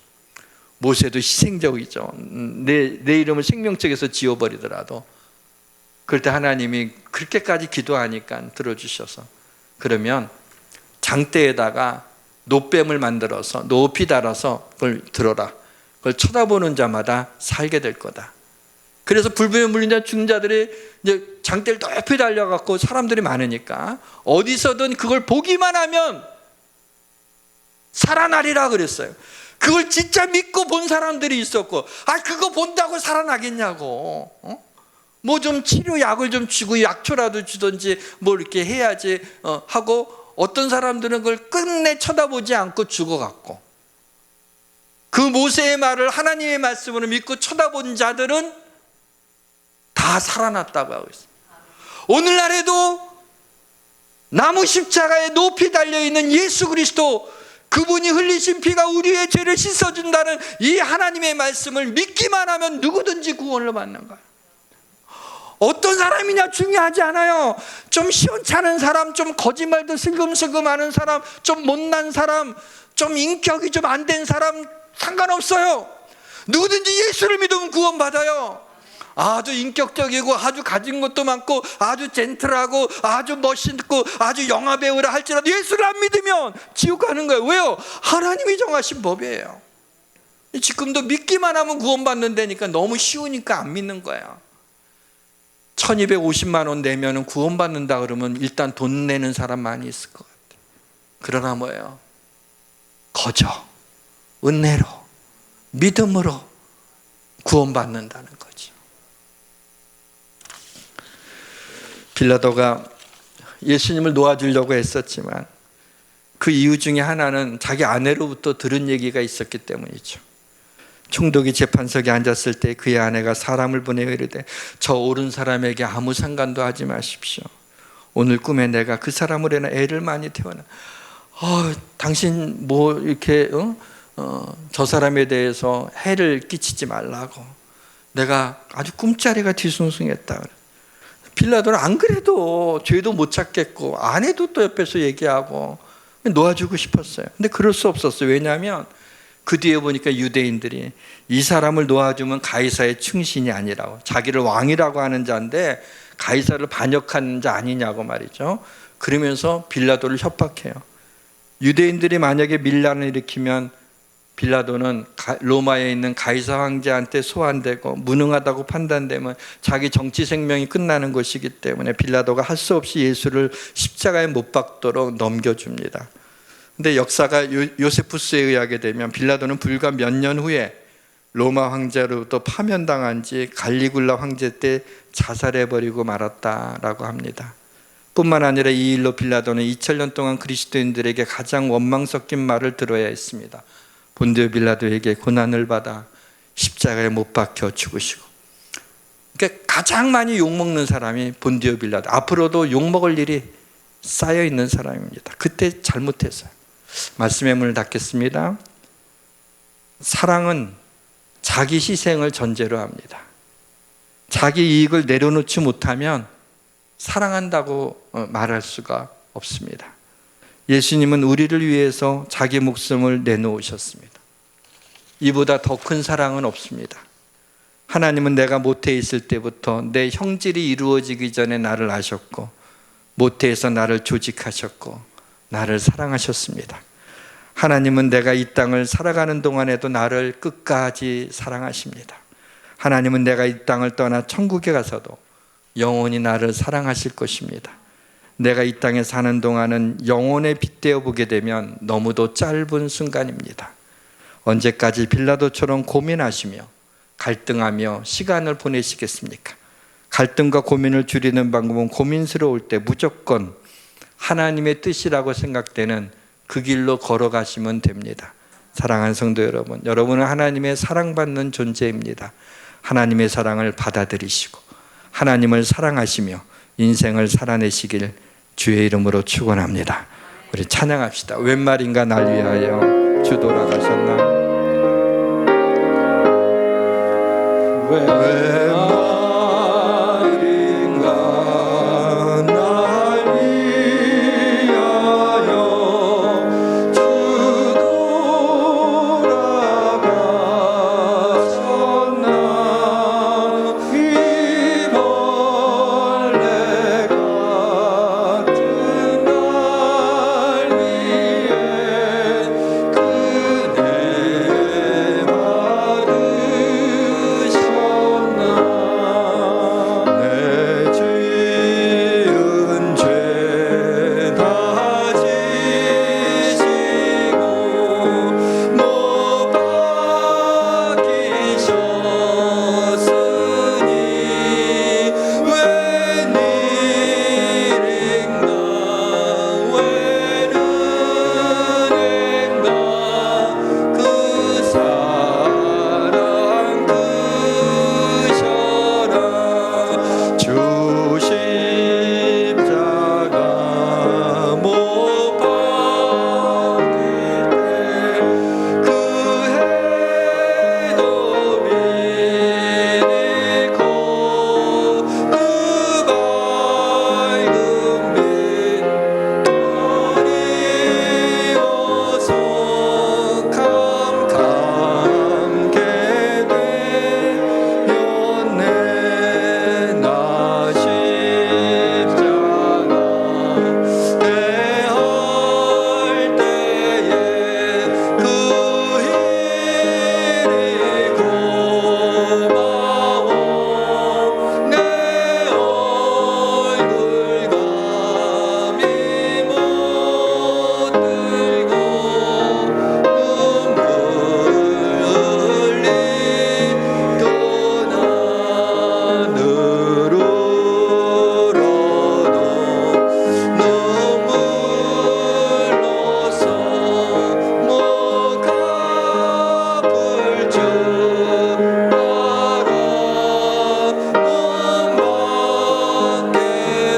모세도 희생적이죠. 내 이름을 생명책에서 지워버리더라도. 그럴 때 하나님이 그렇게까지 기도하니까 들어주셔서 그러면 장대에다가 노뱀을 만들어서 높이 달아서 그걸 들어라. 그걸 쳐다보는 자마다 살게 될 거다. 그래서 불뱀에 물린 자 죽는 자들이 이제 장대를 높이 달려갖고 사람들이 많으니까 어디서든 그걸 보기만 하면 살아나리라 그랬어요. 그걸 진짜 믿고 본 사람들이 있었고, 그거 본다고 살아나겠냐고. 뭐 좀 치료약을 좀 주고 약초라도 주든지 뭘 이렇게 해야지 하고 어떤 사람들은 그걸 끝내 쳐다보지 않고 죽어갔고, 그 모세의 말을 하나님의 말씀으로 믿고 쳐다본 자들은 다 살아났다고 하고 있어요. 오늘날에도 나무 십자가에 높이 달려있는 예수 그리스도, 그분이 흘리신 피가 우리의 죄를 씻어준다는 이 하나님의 말씀을 믿기만 하면 누구든지 구원을 받는 거예요. 어떤 사람이냐 중요하지 않아요. 좀 시원찮은 사람, 좀 거짓말도 슬금슬금 하는 사람, 좀 못난 사람, 좀 인격이 좀 안 된 사람 상관없어요. 누구든지 예수를 믿으면 구원받아요. 아주 인격적이고 아주 가진 것도 많고 아주 젠틀하고 아주 멋있고 아주 영화배우라 할지라도 예수를 안 믿으면 지옥 가는 거예요. 왜요? 하나님이 정하신 법이에요. 지금도 믿기만 하면 구원받는다니까 너무 쉬우니까 안 믿는 거예요. 1250만 원 내면 구원받는다 그러면 일단 돈 내는 사람 많이 있을 것 같아요. 그러나 뭐예요? 거저, 은혜로, 믿음으로 구원받는다는 거죠. 빌라도가 예수님을 놓아주려고 했었지만 그 이유 중에 하나는 자기 아내로부터 들은 얘기가 있었기 때문이죠. 총독이 재판석에 앉았을 때 그의 아내가 사람을 보내어 이르되 저 옳은 사람에게 아무 상관도 하지 마십시오. 오늘 꿈에 내가 그 사람으로 인해 애를 많이 태어나. 당신 뭐 이렇게 저 사람에 대해서 해를 끼치지 말라고 내가 아주 꿈자리가 뒤숭숭했다. 빌라도는 안 그래도 죄도 못 찾겠고 아내도 또 옆에서 얘기하고 놓아주고 싶었어요. 근데 그럴 수 없었어요. 왜냐하면 그 뒤에 보니까 유대인들이 이 사람을 놓아주면 가이사의 충신이 아니라고, 자기를 왕이라고 하는 자인데 가이사를 반역하는 자 아니냐고 말이죠. 그러면서 빌라도를 협박해요. 유대인들이 만약에 밀란을 일으키면 빌라도는 로마에 있는 가이사 황제한테 소환되고 무능하다고 판단되면 자기 정치 생명이 끝나는 것이기 때문에 빌라도가 할 수 없이 예수를 십자가에 못 박도록 넘겨줍니다. 근데 역사가 요세푸스에 의하게 되면 빌라도는 불과 몇 년 후에 로마 황제로부터 파면당한 지 갈리굴라 황제 때 자살해버리고 말았다라고 합니다. 뿐만 아니라 이 일로 빌라도는 2000년 동안 그리스도인들에게 가장 원망 섞인 말을 들어야 했습니다. 본디오 빌라도에게 고난을 받아 십자가에 못 박혀 죽으시고. 그러니까 가장 많이 욕먹는 사람이 본디오 빌라도, 앞으로도 욕먹을 일이 쌓여있는 사람입니다. 그때 잘못했어요. 말씀의 문을 닫겠습니다. 사랑은 자기 희생을 전제로 합니다. 자기 이익을 내려놓지 못하면 사랑한다고 말할 수가 없습니다. 예수님은 우리를 위해서 자기 목숨을 내놓으셨습니다. 이보다 더 큰 사랑은 없습니다. 하나님은 내가 모태에 있을 때부터 내 형질이 이루어지기 전에 나를 아셨고 모태에서 나를 조직하셨고 나를 사랑하셨습니다. 하나님은 내가 이 땅을 살아가는 동안에도 나를 끝까지 사랑하십니다. 하나님은 내가 이 땅을 떠나 천국에 가서도 영원히 나를 사랑하실 것입니다. 내가 이 땅에 사는 동안은 영혼에 빗대어 보게 되면 너무도 짧은 순간입니다. 언제까지 빌라도처럼 고민하시며 갈등하며 시간을 보내시겠습니까? 갈등과 고민을 줄이는 방법은 고민스러울 때 무조건 하나님의 뜻이라고 생각되는 그 길로 걸어가시면 됩니다. 사랑하는 성도 여러분, 여러분은 하나님의 사랑받는 존재입니다. 하나님의 사랑을 받아들이시고 하나님을 사랑하시며 인생을 살아내시길 주의 이름으로 축원합니다. 우리 찬양합시다. 웬 말인가 날 위하여 주 돌아가셨나? 웬 말인가 날 위하여 주 돌아가셨나? 이 벌레 같은 날 위해 그대 받으셨나? 내 지은 죄 다 지시고 못 박히셨으니 웬일인가 웬은행가 그 사랑 크셔라. 주 십자가 못 박힐 때그 해도 비리고 그 밝은 빛 어리워서 캄캄게 되었네. 나 십자가 대할 때에 그 일이 고마워. 내 얼굴 감히 못 들고 눈물 흘리고 하늘으로도 눈물로서 못 갚을 줄 알아. 몸밖에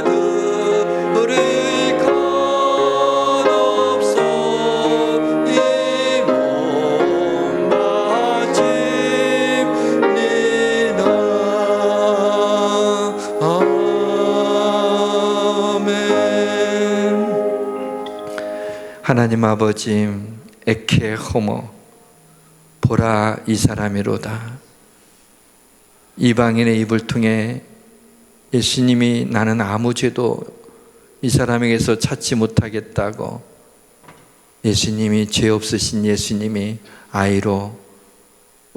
들을 것 없어. 이 몸 바칩니다. 아멘. 하나님 아버지, 에케 호모 보라 이 사람이로다. 이방인의 입을 통해 예수님이 나는 아무 죄도 이 사람에게서 찾지 못하겠다고 예수님이, 죄 없으신 예수님이 아이로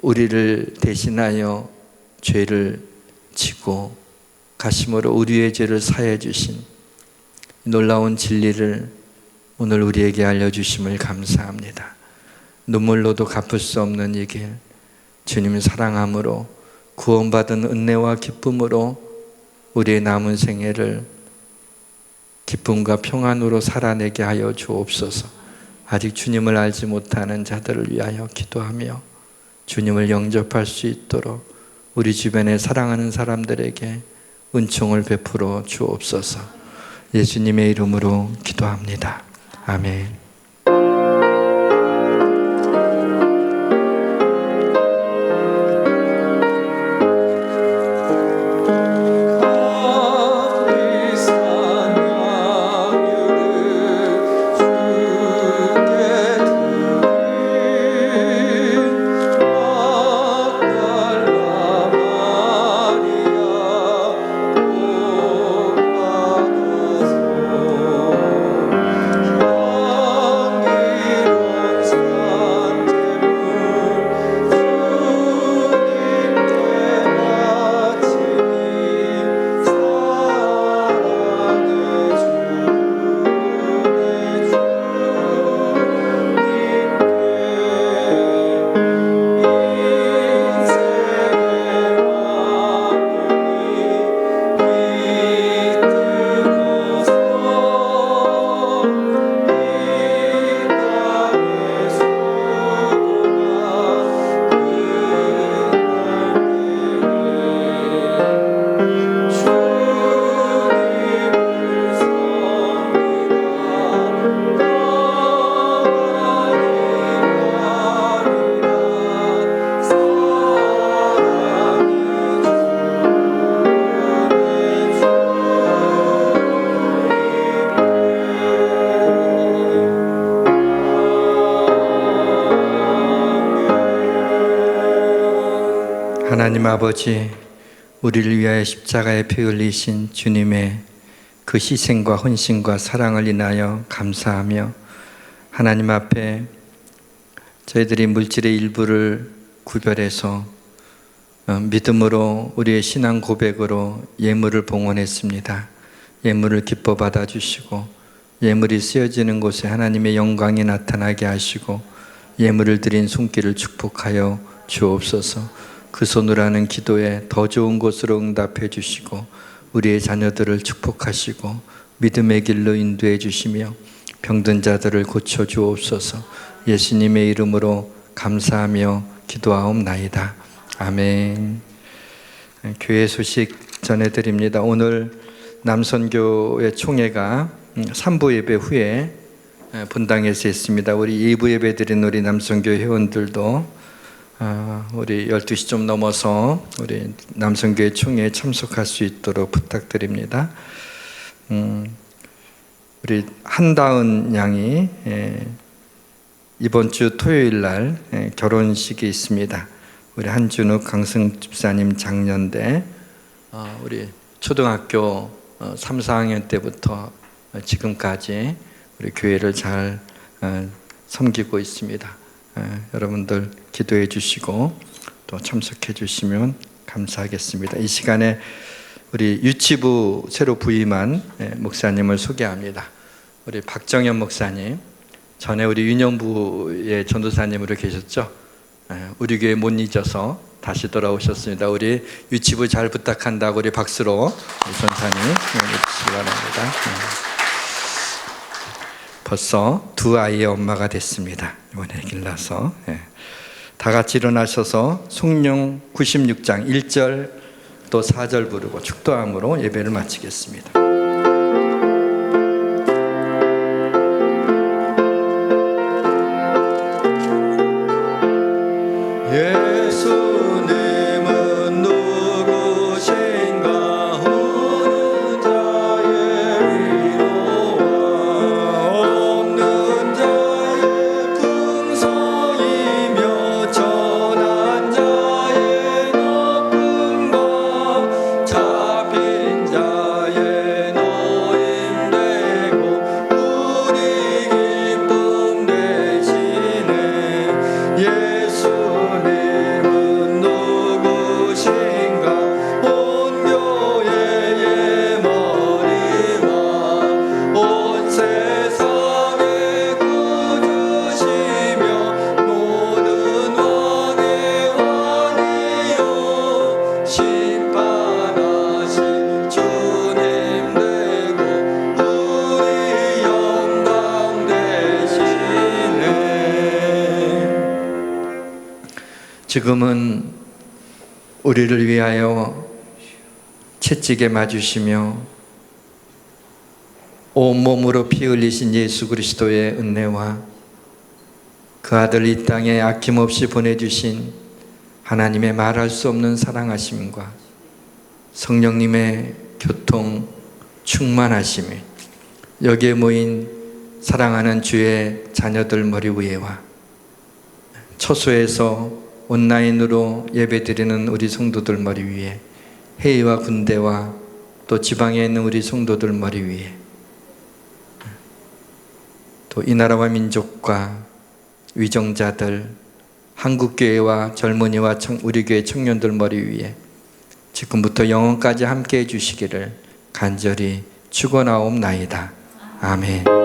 우리를 대신하여 죄를 지고 가심으로 우리의 죄를 사해 주신 놀라운 진리를 오늘 우리에게 알려주심을 감사합니다. 눈물로도 갚을 수 없는 이 길, 주님 사랑함으로 구원받은 은혜와 기쁨으로 우리의 남은 생애를 기쁨과 평안으로 살아내게 하여 주옵소서. 아직 주님을 알지 못하는 자들을 위하여 기도하며 주님을 영접할 수 있도록 우리 주변에 사랑하는 사람들에게 은총을 베풀어 주옵소서. 예수님의 이름으로 기도합니다. 아멘. 하나님 아버지, 우리를 위하여 십자가에 피 흘리신 주님의 그 희생과 헌신과 사랑을 인하여 감사하며 하나님 앞에 저희들이 물질의 일부를 구별해서 믿음으로 우리의 신앙 고백으로 예물을 봉헌했습니다. 예물을 기뻐 받아주시고 예물이 쓰여지는 곳에 하나님의 영광이 나타나게 하시고 예물을 드린 손길을 축복하여 주옵소서. 그 손으로 하는 기도에 더 좋은 곳으로 응답해 주시고 우리의 자녀들을 축복하시고 믿음의 길로 인도해 주시며 병든 자들을 고쳐 주옵소서. 예수님의 이름으로 감사하며 기도하옵나이다. 아멘. 교회 소식 전해드립니다. 오늘 남선교회 총회가 3부 예배 후에 본당에서 했습니다. 우리 2부 예배 드린 우리 남선교회 회원들도 우리 12시 좀 넘어서 우리 남성교회 총회에 참석할 수 있도록 부탁드립니다. 우리 한다은 양이 이번 주 토요일 날 결혼식이 있습니다. 우리 한준욱 강승 집사님 장년대 우리 초등학교 3, 4학년 때부터 지금까지 우리 교회를 잘 섬기고 있습니다. 여러분들 기도해 주시고 또 참석해 주시면 감사하겠습니다. 이 시간에 우리 유치부 새로 부임한 목사님을 소개합니다. 우리 박정현 목사님, 전에 우리 윤영부의 전도사님으로 계셨죠? 우리 교회 못 잊어서 다시 돌아오셨습니다. 우리 유치부 잘 부탁한다고 우리 박수로 우리 전사님 해주시기 바랍니다. 벌써 두 아이의 엄마가 됐습니다. 이번에 아기를 낳아서. 다 같이 일어나셔서 성령 96장 1절 또 4절 부르고 축도함으로 예배를 마치겠습니다. 예수님은 누구신가 우는 자의 위로와 없는 자의 풍성이며 천한 자의 높음과 잡힌 자의 지금은 우리를 위하여 채찍에 맞으시며 온몸으로 피 흘리신 예수 그리스도의 은혜와 그 아들 이 땅에 아낌없이 보내주신 하나님의 말할 수 없는 사랑하심과 성령님의 교통 충만하심이 여기에 모인 사랑하는 주의 자녀들 머리 위에와 처소에서 온라인으로 예배드리는 우리 성도들 머리 위에 해외와 군대와 또 지방에 있는 우리 성도들 머리 위에 또 이 나라와 민족과 위정자들 한국교회와 젊은이와 우리 교회 청년들 머리 위에 지금부터 영원까지 함께 해주시기를 간절히 축원하옵나이다. 아멘.